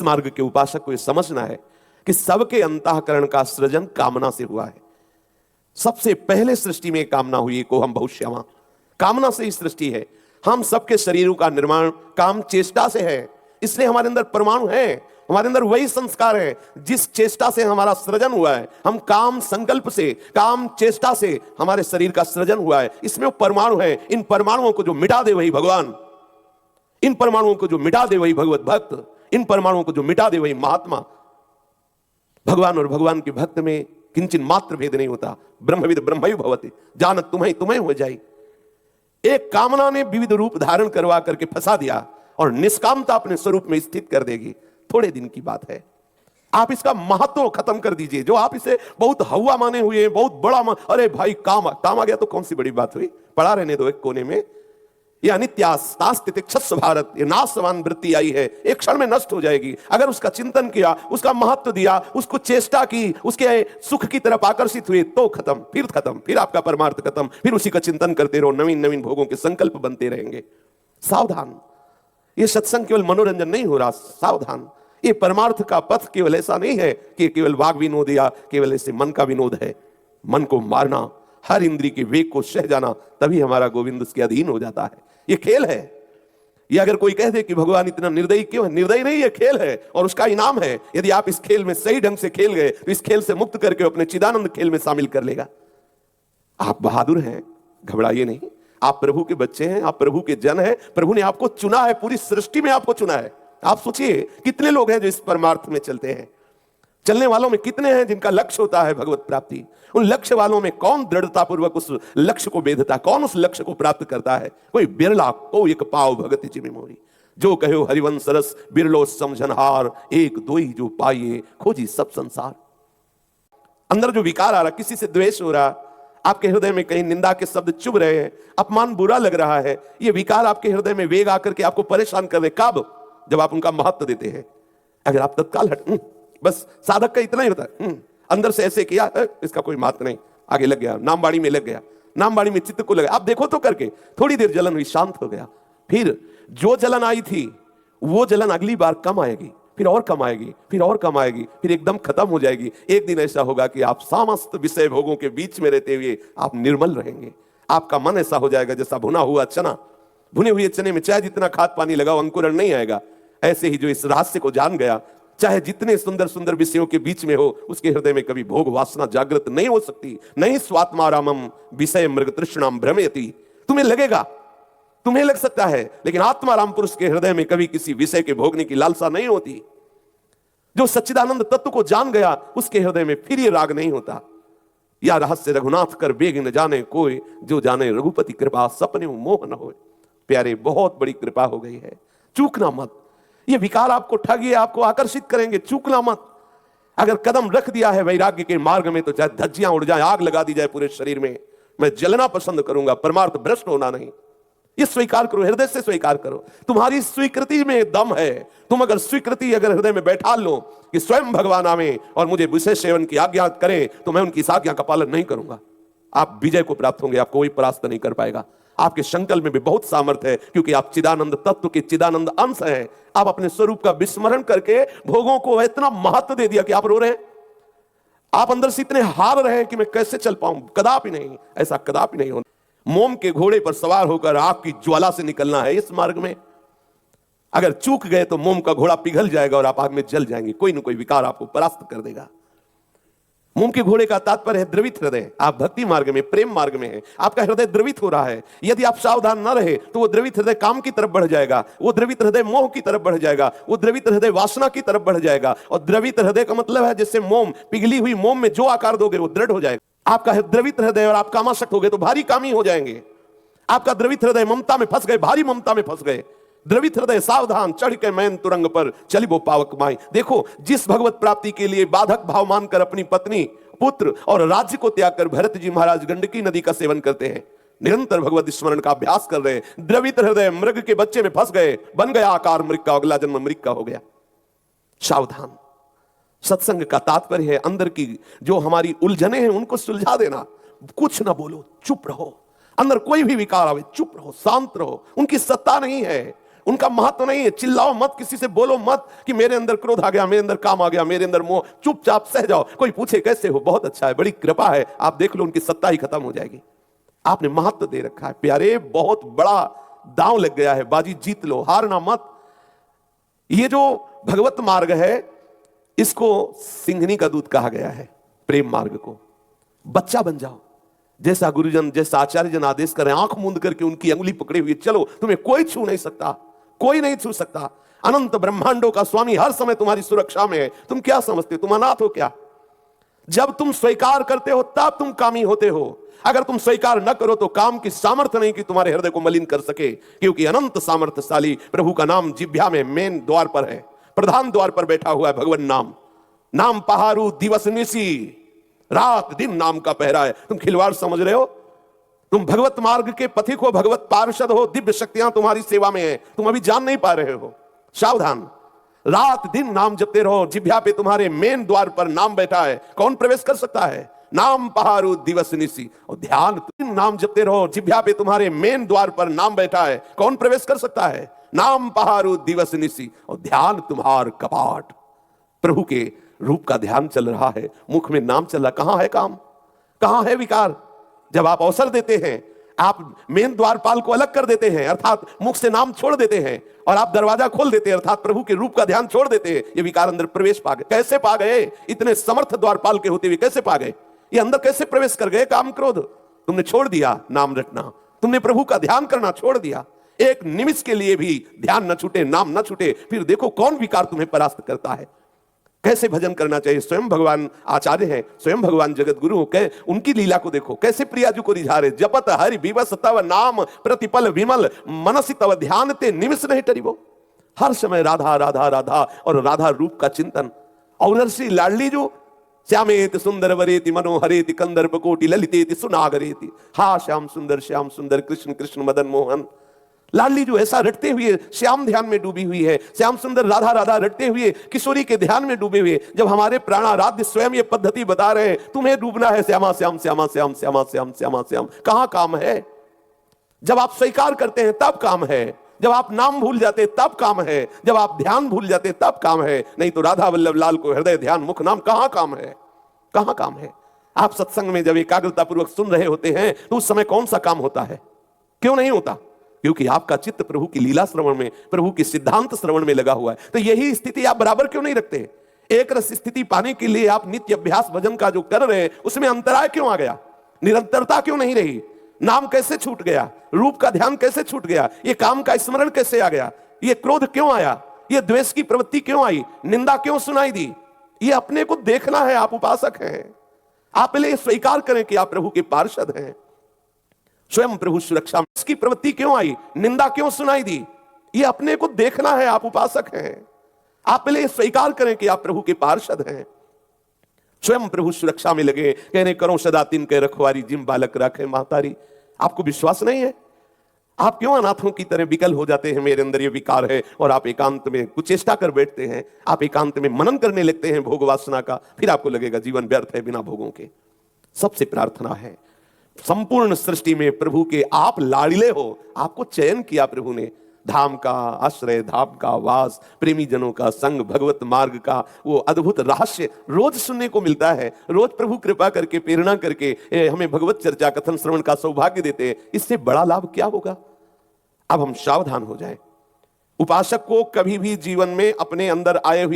मार्ग के उपासक को यह समझना है कि सबके अंतःकरण का सृजन कामना से हुआ है। सबसे पहले सृष्टि में कामना हुई, को हम भविष्यवा, कामना से ही सृष्टि है। हम सबके शरीरों का निर्माण काम चेष्टा से है, इसलिए हमारे अंदर परमाणु है, हमारे अंदर वही संस्कार है जिस चेष्टा से हमारा सृजन हुआ है। हम काम संकल्प से, काम चेष्टा से हमारे शरीर का सृजन हुआ है। इसमें वो परमाणु है। इन परमाणुओं को जो मिटा दे वही भगवान, इन परमाणुओं को जो मिटा दे वही भगवत भक्त, इन परमाणुओं को जो मिटा दे वही महात्मा। भगवान और भगवान के भक्त में किंचन मात्र भेद नहीं होता। ब्रह्मविद ब्रह्मैव भवति, जानत तुम्हें तुम्हें हो जाए। एक कामना ने विविध रूप धारण करवा करके फंसा दिया और निष्कामता अपने स्वरूप में स्थित कर देगी। थोड़े दिन की बात है। आप इसका महत्व खत्म कर दीजिए। जो आप इसे बहुत हवा माने हुए, बहुत बड़ा अरे भाई काम आ गया तो कौन सी बड़ी बात हुई, पड़ा रहने दो एक कोने में। ये अनित्यास्तितिक्षस्व भारत, ये नाशवान वृत्ति आई है, एक क्षण में नष्ट हो जाएगी। अगर उसका चिंतन किया, उसका महत्व दिया, उसको चेष्टा की, उसके सुख की तरफ आकर्षित हुए तो खत्म, फिर आपका परमार्थ खत्म। फिर उसी का चिंतन करते रहो, नवीन नवीन भोगों के संकल्प बनते रहेंगे। सावधान, ये सत्संग केवल मनोरंजन नहीं हो रहा, सावधान। ये परमार्थ का पथ केवल ऐसा नहीं है कि केवल वाग विनोद या केवल ऐसे मन का विनोद है। मन को मारना, हर इंद्री के वेग को सह जाना, तभी हमारा गोविंद उसके अधीन हो जाता है। ये खेल है। ये अगर कोई कह दे कि भगवान इतना निर्दयी क्यों है, निर्दयी नहीं, ये खेल है और उसका इनाम है। यदि आप इस खेल में सही ढंग से खेल गए तो इस खेल से मुक्त करके अपने चिदानंद खेल में शामिल कर लेगा। आप बहादुर हैं, घबराइए नहीं। आप प्रभु के बच्चे हैं, आप प्रभु के जन हैं। प्रभु ने आपको चुना है, पूरी सृष्टि में आपको चुना है। आप सोचिए कितने लोग हैं जो इस परमार्थ में चलते हैं। चलने वालों में कितने हैं जिनका लक्ष्य होता है भगवत प्राप्ति। उन लक्ष्य वालों में कौन दृढ़ता पूर्वक उस लक्ष्य को बेधता, कौन उस लक्ष्य को प्राप्त करता है। कोई बिरला को एक पाव भगति जिमि मोरी, जो कहो हरिवंश रस बिरलो समझनहार, एक दोई जो पाइए खोजी सब संसार। अंदर जो विकार आ रहा, किसी से द्वेष हो रहा, आपके हृदय में कहीं निंदा के शब्द चुभ रहे हैं, अपमान बुरा लग रहा है, ये विकार आपके हृदय में वेग आकर के आपको परेशान कर रहे। कब? जब आप उनका महत्व देते हैं। अगर आप तत्काल बस साधक का इतना ही होता है, अंदर से ऐसे किया, इसका कोई महत्व नहीं, आगे लग गया, नामबाड़ी में लग गया, नामबाड़ी में चित्त को लगा। आप देखो तो करके थोड़ी देर जलन हुई, शांत हो गया। फिर जो जलन आई थी वो जलन अगली बार कम आएगी, फिर और कम आएगी, फिर और कम आएगी, फिर एकदम खत्म हो जाएगी। एक दिन ऐसा होगा कि आप समस्त विषय भोगों के बीच में रहते हुए आप निर्मल रहेंगे। आपका मन ऐसा हो जाएगा जैसा भुना हुआ चना, भुने हुए चने में चाहे जितना खाद पानी लगाओ अंकुरण नहीं आएगा। ऐसे ही जो इस रहस्य को जान गया, चाहे जितने सुंदर सुंदर विषयों के बीच में हो, उसके हृदय में कभी भोग वासना जागृत नहीं हो सकती। नहीं स्वात्मारामम विषय मृग तृष्णाम भ्रमयति। तुम्हें लगेगा, तुम्हें लग सकता है, लेकिन आत्माराम पुरुष के हृदय में कभी किसी विषय के भोगने की लालसा नहीं होती। जो सच्चिदानंद तत्व को जान गया, उसके हृदय में फिर ये राग नहीं होता। या रहस्य रघुनाथ कर बेग न जाने कोई, जो जाने रघुपति कृपा सपने मोह न होए। प्यारे, बहुत बड़ी कृपा हो गई है, चूकना मत। ये विकार आपको ठगिए, आपको आकर्षित करेंगे, चूकना मत। अगर कदम रख दिया है वैराग्य के मार्ग में, तो चाहे धज्जियां उड़ जाए, आग लगा दी जाए पूरे शरीर में, मैं जलना पसंद करूंगा, परमार्थ भ्रष्ट होना नहीं। ये स्वीकार करो, हृदय से स्वीकार करो। तुम्हारी स्वीकृति में दम है। तुम अगर स्वीकृति अगर हृदय में बैठा लो कि स्वयं भगवान आवे और मुझे विशेष सेवन की आज्ञा करें, तो मैं उनकी इस आज्ञा का पालन नहीं करूंगा, आप विजय को प्राप्त होंगे, आपको कोई परास्त नहीं कर पाएगा। आपके संकल्प में भी बहुत सामर्थ्य है, क्योंकि आप चिदानंद तत्व के चिदानंद अंश हैं। आप अपने स्वरूप का विस्मरण करके भोगों को इतना महत्व दे दिया कि आप रो रहे हैं। आप अंदर से इतने हार रहे हैं कि मैं कैसे चल पाऊं। कदापि नहीं, ऐसा कदापि नहीं होना। मोम के घोड़े पर सवार होकर आग की ज्वाला से निकलना है इस मार्ग में। अगर चूक गए तो मोम का घोड़ा पिघल जाएगा और आप आग में जल जाएंगे। कोई ना कोई विकार आपको परास्त कर देगा। मोम के घोड़े का तात्पर्य है द्रवित हृदय। आप भक्ति मार्ग में, प्रेम मार्ग में है, आपका हृदय द्रवित हो रहा है। यदि आप सावधान न रहे तो वो द्रवित हृदय काम की तरफ बढ़ जाएगा, वो द्रवित हृदय मोह की तरफ बढ़ जाएगा, वो द्रवित हृदय वासना की तरफ बढ़ जाएगा। और द्रवित हृदय का मतलब है जैसे मोम, पिघली हुई मोम में जो आकार दोगे वो दृढ़ हो जाएगा। आपका द्रवित हृदय और आप कामासक्त हो गए तो भारी कामी हो जाएंगे। आपका द्रवित हृदय ममता में फंस गए, भारी ममता में फंस गए। द्रवित हृदय सावधान, चढ़ के मैन तुरंग पर चली वो पावक माई। देखो, जिस भगवत प्राप्ति के लिए बाधक भाव मानकर अपनी पत्नी, पुत्र और राज्य को त्याग कर भरत जी महाराज गंडकी नदी का सेवन करते हैं, निरंतर भगवत स्मरण का अभ्यास कर रहे हैं। द्रवित हृदय मृग के बच्चे में फंस गए, बन गया आकार मृग का, अगला जन्म मृग का हो गया। सावधान। सत्संग का तात्पर्य है अंदर की जो हमारी उलझने हैं उनको सुलझा देना। कुछ ना बोलो, चुप रहो। अंदर कोई भी विकार आवे, चुप रहो, शांत रहो। उनकी सत्ता नहीं है, उनका महत्व नहीं है। चिल्लाओ मत, किसी से बोलो मत कि मेरे अंदर क्रोध आ गया, मेरे अंदर काम आ गया, मेरे अंदर मोह। चुपचाप सह जाओ। कोई पूछे कैसे हो, बहुत अच्छा है, बड़ी कृपा है, आप देख लो उनकी सत्ता ही खत्म हो जाएगी। आपने महत्व दे रखा है। प्यारे, बहुत बड़ा दांव लग गया है, बाजी जीत लो, हारना मत। ये जो भगवत मार्ग है इसको सिंघनी का दूध कहा गया है। प्रेम मार्ग को बच्चा बन जाओ, जैसा गुरुजन, जैसा आचार्य जन आदेश करें, आंख मूंद करके उनकी अंगुली पकड़े हुए चलो। तुम्हें कोई छू नहीं सकता, कोई नहीं छू सकता। अनंत ब्रह्मांडों का स्वामी हर समय तुम्हारी सुरक्षा में है। तुम क्या समझते हो, तुम अनाथ हो क्या? जब तुम स्वीकार करते हो तब तुम कामी होते हो। अगर तुम स्वीकार न करो तो काम की सामर्थ्य नहीं कि तुम्हारे हृदय को मलिन कर सके, क्योंकि अनंत सामर्थ्यशाली प्रभु का नाम जिह्वा में मेन द्वार पर है, प्रधान द्वार पर बैठा हुआ है भगवान नाम। नाम पहारू दिवस निशी, रात दिन नाम का पहरा है। तुम खिलवाड़ समझ रहे हो? तुम भगवत मार्ग के पथिक हो, भगवत पार्षद हो, दिव्य शक्तियां तुम्हारी सेवा में है, तुम अभी जान नहीं पा रहे हो। सावधान, रात दिन नाम जपते रहो। जिह्वा पे तुम्हारे मेन द्वार पर नाम बैठा है, कौन प्रवेश कर सकता है? नाम पहारू दिवस निशी। और ध्यान, नाम जपते रहो। जिह्वा पे तुम्हारे मेन द्वार पर नाम बैठा है, कौन प्रवेश कर सकता है? नाम पहारू दिवस निशी। और ध्यान तुम्हार कपाट। प्रभु के रूप का ध्यान चल रहा है, मुख में नाम चल रहा। कहां है काम, कहां है विकार? जब आप अवसर देते हैं, आप मेन द्वारपाल को अलग कर देते हैं, अर्थात मुख से नाम छोड़ देते हैं, और आप दरवाजा खोल देते हैं, अर्थात प्रभु के रूप का ध्यान छोड़ देते हैं, ये विकार अंदर प्रवेश पा गए। कैसे पा गए? इतने समर्थ द्वारपाल के होते हुए कैसे पा गए? ये अंदर कैसे प्रवेश कर गए? काम क्रोध तुमने छोड़ दिया, नाम रटना, तुमने प्रभु का ध्यान करना छोड़ दिया। एक निमिष के लिए भी ध्यान न छूटे, नाम न छूटे, फिर देखो कौन विकार तुम्हें परास्त करता है। कैसे भजन करना चाहिए। स्वयं भगवान आचार्य हैं, स्वयं भगवान जगत गुरु हो, उनकी लीला को देखो, कैसे प्रियाजू को रिझारे। जपत हरि विवस तव नाम, प्रतिपल विमल मनसि तव ध्यान ते निमिष नहीं टरिबो। हर समय राधा राधा राधा और राधा रूप का चिंतन। और श्री लाडली जो श्यामेति सुंदर वरेति मनोहरेति कंदर्प कोटि ललितेति सुनागरेति। हा श्याम सुंदर कृष्ण कृष्ण मदन मोहन। लाडली जो ऐसा रटते हुए श्याम ध्यान में डूबी हुई है, श्याम सुंदर राधा राधा रटते हुए किशोरी के ध्यान में डूबे हुए। जब हमारे प्राणाराध्य स्वयं ये पद्धति बता रहे हैं, तुम्हें डूबना है श्यामा श्याम श्यामा श्याम श्यामा श्याम श्यामा श्याम, कहां काम है? जब आप स्वीकार करते हैं तब काम है, जब आप नाम भूल जाते तब काम है, जब आप ध्यान भूल जाते तब काम है। नहीं तो राधा वल्लभ लाल को हृदय ध्यान मुख नाम, कहां काम है? कहां काम है? आप सत्संग में जब एकाग्रता पूर्वक सुन रहे होते हैं तो उस समय कौन सा काम होता है? क्यों नहीं होता? क्योंकि आपका चित्त प्रभु की लीला श्रवण में, प्रभु की सिद्धांत श्रवण में लगा हुआ है। तो यही स्थिति आप बराबर क्यों नहीं रखते? एक रस स्थिति पाने के लिए आप नित्य अभ्यास भजन का जो कर रहे हैं उसमें अंतराय क्यों आ गया? निरंतरता क्यों नहीं रही? नाम कैसे छूट गया? रूप का ध्यान कैसे छूट गया? ये काम का स्मरण कैसे आ गया? ये क्रोध क्यों आया? ये द्वेष की प्रवृत्ति क्यों आई? निंदा क्यों सुनाई दी? ये अपने को देखना है। आप उपासक हैं, आप पहले स्वीकार करें कि आप प्रभु के पार्षद हैं। स्वयं प्रभु सुरक्षा में इसकी प्रवृत्ति क्यों आई? निंदा क्यों सुनाई दी? ये अपने को देखना है। आप उपासक हैं, आप पहले स्वीकार करें कि आप प्रभु के पार्षद हैं। स्वयं प्रभु सुरक्षा में लगे, कहने करो सदा तिन के रखवारी, जिम बालक रखे महतारी। आपको विश्वास नहीं है? आप क्यों अनाथों की तरह विकल हो जाते हैं? मेरे अंदर ये विकार है, और आप एकांत में कुचेष्टा कर बैठते हैं, आप एकांत में मनन करने लगते हैं भोग वासना का। फिर आपको लगेगा जीवन व्यर्थ है बिना भोगों के। सबसे प्रार्थना है, संपूर्ण सृष्टि में प्रभु के आप लाड़िले हो। आपको चयन किया प्रभु ने, धाम का आश्रय, धाम का वास, प्रेमी जनों का संग, भगवत मार्ग का वो अद्भुत रहस्य रोज सुनने को मिलता है। रोज प्रभु कृपा करके, प्रेरणा करके हमें भगवत चर्चा कथन श्रवण का सौभाग्य देते हैं। इससे बड़ा लाभ क्या होगा? अब हम सावधान हो जाएं। उपासक को कभी भी जीवन में अपने अंदर आए हुए